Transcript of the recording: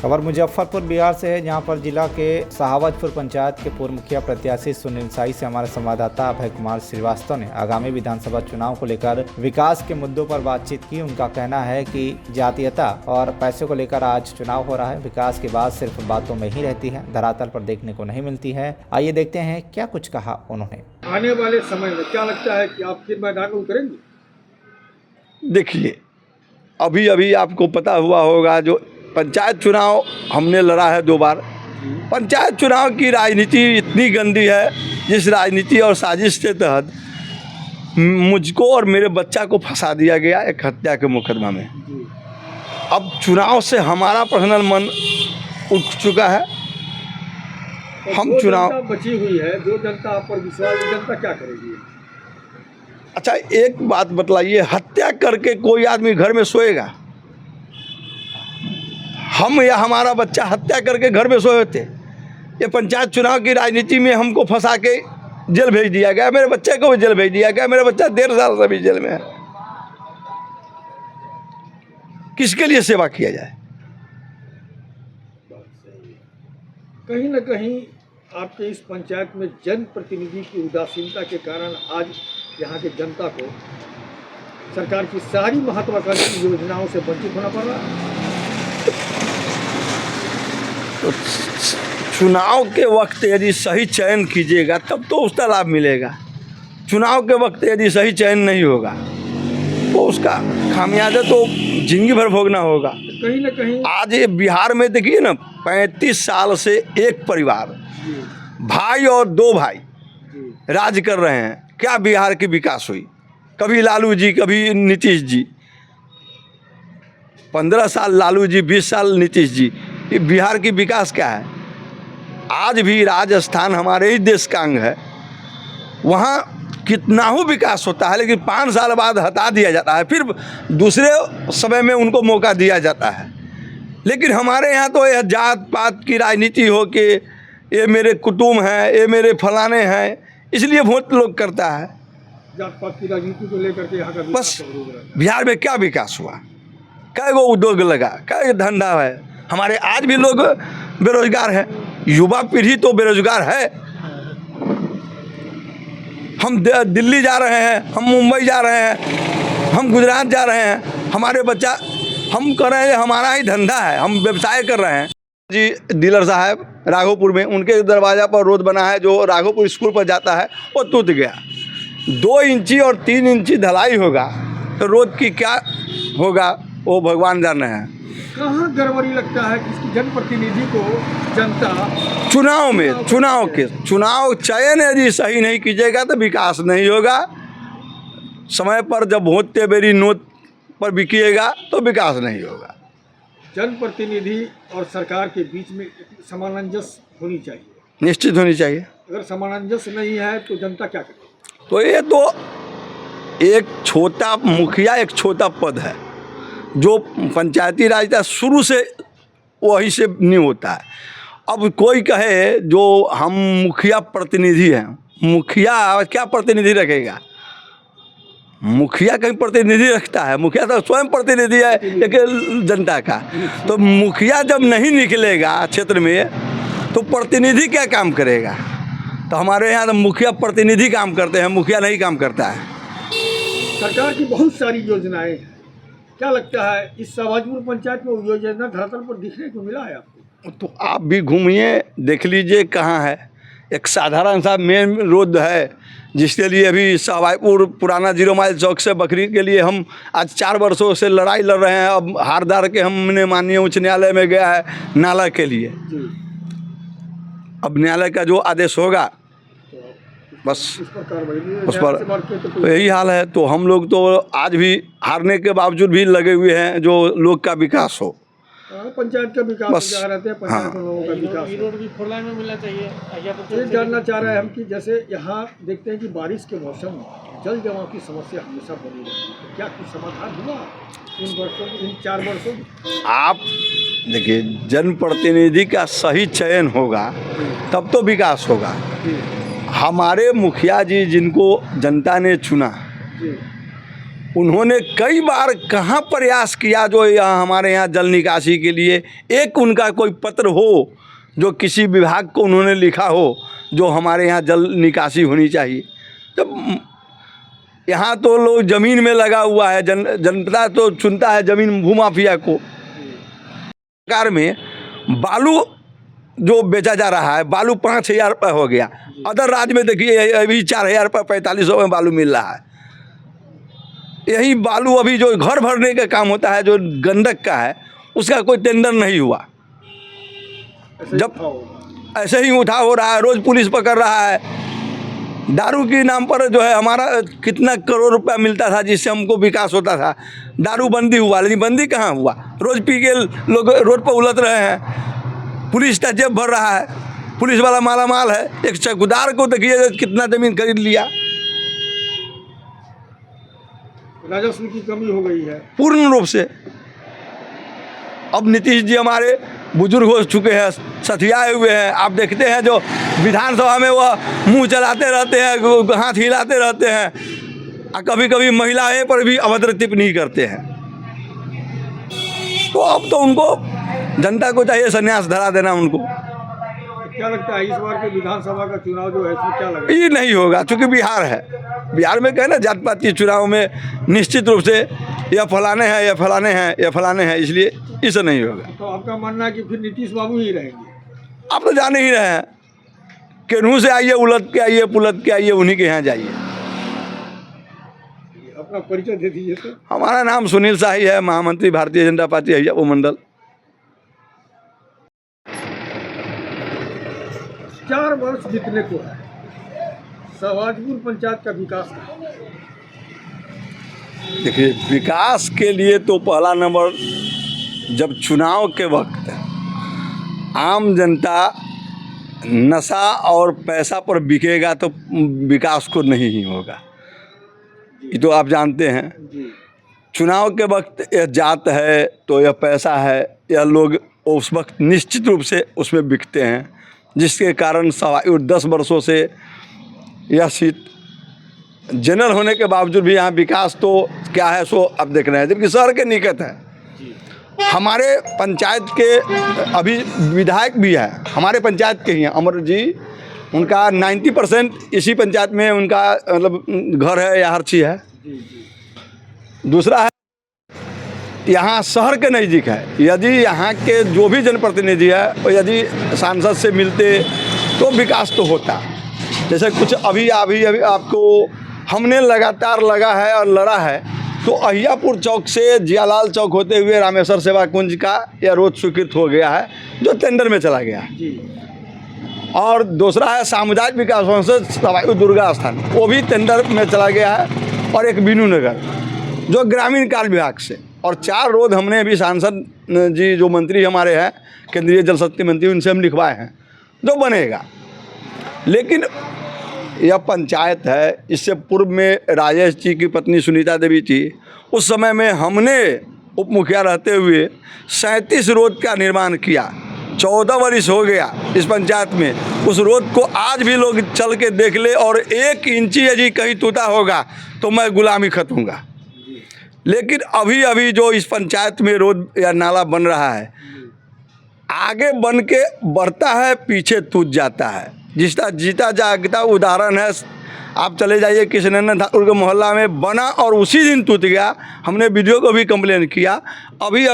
खबर मुजफ्फरपुर बिहार से है, जहां पर जिला के सहावतपुर पंचायत के पूर्व मुखिया प्रत्याशी सुनील साई से हमारे संवाददाता अभय कुमार श्रीवास्तव ने आगामी विधानसभा चुनाव को लेकर विकास के मुद्दों पर बातचीत की। उनका कहना है कि जातीयता और पैसे को लेकर आज चुनाव हो रहा है। विकास की बात सिर्फ बातों में ही रहती है, धरातल पर देखने को नहीं मिलती है। आइए देखते हैं क्या कुछ कहा उन्होंने। आने वाले समय में क्या लगता है कि आप फिर मैदान में उतरेंगे? देखिए, अभी अभी आपको पता हुआ होगा, जो पंचायत चुनाव हमने लड़ा है 2 बार। पंचायत चुनाव की राजनीति इतनी गंदी है, जिस राजनीति और साजिश के तहत मुझको और मेरे बच्चा को फंसा दिया गया एक हत्या के मुकदमा में। अब चुनाव से हमारा पर्सनल मन उठ चुका है। हम चुनाव बची हुई है, जो जनता आप पर विश्वास, जनता क्या करेगी? अच्छा, एक बात बतलाइए, हत्या करके कोई आदमी घर में सोएगा? हम या हमारा बच्चा हत्या करके घर में सोए थे? ये पंचायत चुनाव की राजनीति में हमको फंसा के जेल भेज दिया गया, मेरे बच्चे को भी जेल भेज दिया गया। मेरा बच्चा 1.5 साल से भी जेल में है। किसके लिए सेवा किया जाए? कहीं न कहीं आपके इस पंचायत में जनप्रतिनिधि की उदासीनता के कारण आज यहाँ की जनता को सरकार की सारी महत्वाकांक्षी योजनाओं से वंचित होना पड़ रहा है। तो चुनाव के वक्त यदि सही चयन कीजिएगा तब तो उसका लाभ मिलेगा। चुनाव के वक्त यदि सही चयन नहीं होगा तो उसका खामियाजा तो जिंदगी भर भोगना होगा। कहीं न कहीं आज ये बिहार में देखिए ना, 35 साल से एक परिवार, भाई और 2 भाई राज कर रहे हैं। क्या बिहार की विकास हुई? कभी लालू जी, कभी नीतीश जी। 15 साल लालू जी, 20 साल नीतीश जी। ये बिहार की विकास क्या है? आज भी राजस्थान हमारे ही देश का अंग है, वहाँ कितना ही विकास होता है, लेकिन 5 साल बाद हटा दिया जाता है, फिर दूसरे समय में उनको मौका दिया जाता है। लेकिन हमारे यहाँ तो यह जात पात की राजनीति हो कि ये मेरे कुटुंब हैं, ये मेरे फलाने हैं, इसलिए वोट लोग करता है। जात पात की राजनीति को लेकर के यहाँ का बस बिहार में क्या विकास हुआ? कै गो उद्योग लगा, कै धंधा है? हमारे आज भी लोग बेरोजगार हैं, युवा पीढ़ी तो बेरोजगार है। हम दिल्ली जा रहे हैं, हम मुंबई जा रहे हैं, हम गुजरात जा रहे हैं, हमारे बच्चा, हम कर रहे हैं, हमारा ही धंधा है, हम व्यवसाय कर रहे हैं। जी डीलर साहब राघोपुर में, उनके दरवाज़ा पर रोड बना है जो राघोपुर स्कूल पर जाता है, वो टूट गया। 2 इंची और 3 इंची ढलाई होगा तो रोड की क्या होगा वो भगवान जान रहे हैं। कहाँ गड़बड़ी लगता है कि इसकी जनप्रतिनिधि को जनता चुनाव चयन यदि सही नहीं कीजिएगा तो विकास नहीं होगा। समय पर जब वोट तेबेरी नोट पर बिकिएगा तो विकास नहीं होगा। जनप्रतिनिधि और सरकार के बीच में सामंजस्य होनी चाहिए, निश्चित होनी चाहिए। अगर सामंजस्य नहीं है तो जनता क्या करे? तो ये तो एक छोटा मुखिया, एक छोटा पद है जो पंचायती राज का शुरू से वही से नहीं होता है। अब कोई कहे जो हम मुखिया प्रतिनिधि हैं, मुखिया क्या प्रतिनिधि रखेगा? मुखिया कहीं प्रतिनिधि रखता है? मुखिया तो स्वयं प्रतिनिधि है एक जनता का। तो मुखिया जब नहीं निकलेगा क्षेत्र में तो प्रतिनिधि क्या काम करेगा? तो हमारे यहाँ तो मुखिया प्रतिनिधि काम करते हैं, मुखिया नहीं काम करता है। सरकार की बहुत सारी योजनाएं हैं, क्या लगता है इस सहावतपुर पंचायत में वो योजना धरातल पर दिखने को मिला है आपको? तो आप भी घूमिए, देख लीजिए कहाँ है। एक साधारण सा मेन रोड है जिसके लिए अभी सहावतपुर पुराना 0 माइल चौक से बकरी के लिए हम आज 4 वर्षों से लड़ाई लड़ रहे हैं। अब हारदार के हमने माननीय उच्च न्यायालय में गया है नाला के लिए। अब न्यायालय का जो आदेश होगा बस उस पर तो यही हाल है। तो हम लोग तो आज भी हारने के बावजूद भी लगे हुए हैं जो लोग का विकास हो, पंचायत का विकास बस। रहते हैं, पंचायत के लोगों का विकास। रोड भी 4 लाइन में मिलना चाहिए। ये जानना चाह रहे हैं हम कि जैसे यहाँ देखते हैं कि बारिश के मौसम में जल जमाव की समस्या हमेशा बनी रहती है, तो क्या कुछ समाधान हुआ इन 4 वर्षों में? आप देखिए, जनप्रतिनिधि का सही चयन होगा तब तो विकास होगा। हमारे मुखिया जी जिनको जनता ने चुना, उन्होंने कई बार कहाँ प्रयास किया जो यहाँ हमारे यहाँ जल निकासी के लिए एक उनका कोई पत्र हो जो किसी विभाग को उन्होंने लिखा हो जो हमारे यहाँ जल निकासी होनी चाहिए। जब यहाँ तो लोग ज़मीन में लगा हुआ है, जनता तो चुनता है ज़मीन भूमाफिया को। सरकार में बालू जो बेचा जा रहा है, बालू 5,000 रुपये हो गया। अदर राज्य में देखिए अभी 4,000 रुपये 4500 में बालू मिल रहा है। यही बालू अभी जो घर भरने का काम होता है जो गंडक का है, उसका कोई टेंडर नहीं हुआ। जब ऐसे ही उठा हो रहा है, रोज़ पुलिस पकड़ रहा है। दारू के नाम पर जो है हमारा कितना करोड़ रुपया मिलता था जिससे हमको विकास होता था। दारू बंदी हुआ, लेकिन बंदी कहाँ हुआ? रोज़ पी के लोग रोड पर उलट रहे हैं, पुलिस का जेब भर रहा है, पुलिस वाला माला माल है। एक चौकीदार को देखिए कितना ज़मीन खरीद लिया। राजस्व की कमी हो गई है पूर्ण रूप से। अब नीतीश जी हमारे बुजुर्ग हो चुके हैं, सठियाए हुए हैं। आप देखते हैं जो विधानसभा में वह मुंह चलाते रहते हैं, हाथ हिलाते रहते हैं, और कभी कभी महिलाएं पर भी अभद्र टिप्पणी करते हैं। तो अब तो उनको जनता को चाहिए संन्यास धरा देना उनको। क्या लगता है इस बार के विधानसभा का चुनाव जो है इसमें क्या लगता है? ये नहीं होगा, चूँकि बिहार है। बिहार में कहना जात पात के चुनाव में निश्चित रूप से यह फलाने हैं, यह फलाने हैं, यह फलाने हैं, इसलिए इसे नहीं होगा। तो आपका मानना है कि फिर नीतीश बाबू ही रहेंगे? आप तो जान ही रहे हैं, केनहू से आइए, उलट के आइए, पुलट के आइए, उन्हीं के यहाँ जाइए। अपना परिचय दे दीजिए तो। हमारा नाम सुनील शाही है, महामंत्री भारतीय जनता पार्टी अहिया उपमंडल। 4 वर्ष बीतने को है, शाहबाजपुर पंचायत का विकास है। देखिए, विकास के लिए तो पहला नंबर, जब चुनाव के वक्त आम जनता नशा और पैसा पर बिकेगा तो विकास को नहीं ही होगा। ये तो आप जानते हैं। चुनाव के वक्त यह जात है तो यह पैसा है, यह लोग उस वक्त निश्चित रूप से उसमें बिकते हैं, जिसके कारण 10 वर्षों से यह सीट जनरल होने के बावजूद भी यहाँ विकास तो क्या है सो अब देख रहे हैं, जबकि शहर के निकट है। हमारे पंचायत के अभी विधायक भी है, हमारे पंचायत के ही हैं, अमर जी, उनका 90% इसी पंचायत में उनका मतलब घर है या हर चीज़ है। दूसरा है यहाँ शहर के नज़दीक है। यदि यहाँ के जो भी जनप्रतिनिधि है और यदि सांसद से मिलते तो विकास तो होता। जैसे कुछ अभी आपको हमने लगातार लगा है और लड़ा है, तो अहियापुर चौक से जियालाल चौक होते हुए रामेश्वर सेवा कुंज का यह रोड स्वीकृत हो गया है, जो टेंडर में चला गया है। और दूसरा है सामुदायिक विकास संसद सवाई दुर्गा स्थान, वो भी टेंडर में चला गया है। और एक बीनू नगर जो ग्रामीण कार्य विभाग से, और 4 रोड हमने अभी सांसद जी जो मंत्री हमारे हैं, केंद्रीय जल शक्ति मंत्री, उनसे हम लिखवाए हैं, जो बनेगा। लेकिन यह पंचायत है, इससे पूर्व में राजेश जी की पत्नी सुनीता देवी थी, उस समय में हमने उप मुखिया रहते हुए 37 रोड का निर्माण किया। 14 वर्ष हो गया इस पंचायत में। उस रोड को आज भी लोग चल के देख ले और 1 इंची यदि कहीं टूटा होगा तो मैं गुलामी खतूँगा। लेकिन अभी जो इस पंचायत में रोड या नाला बन रहा है, आगे बन के बढ़ता है, पीछे टूट जाता है। जिसका जीता जागता उदाहरण है, आप चले जाइए कृष्णनंदन ठाकुर के मोहल्ला में बना और उसी दिन टूट गया। हमने वीडियो को भी कंप्लेन किया। अभी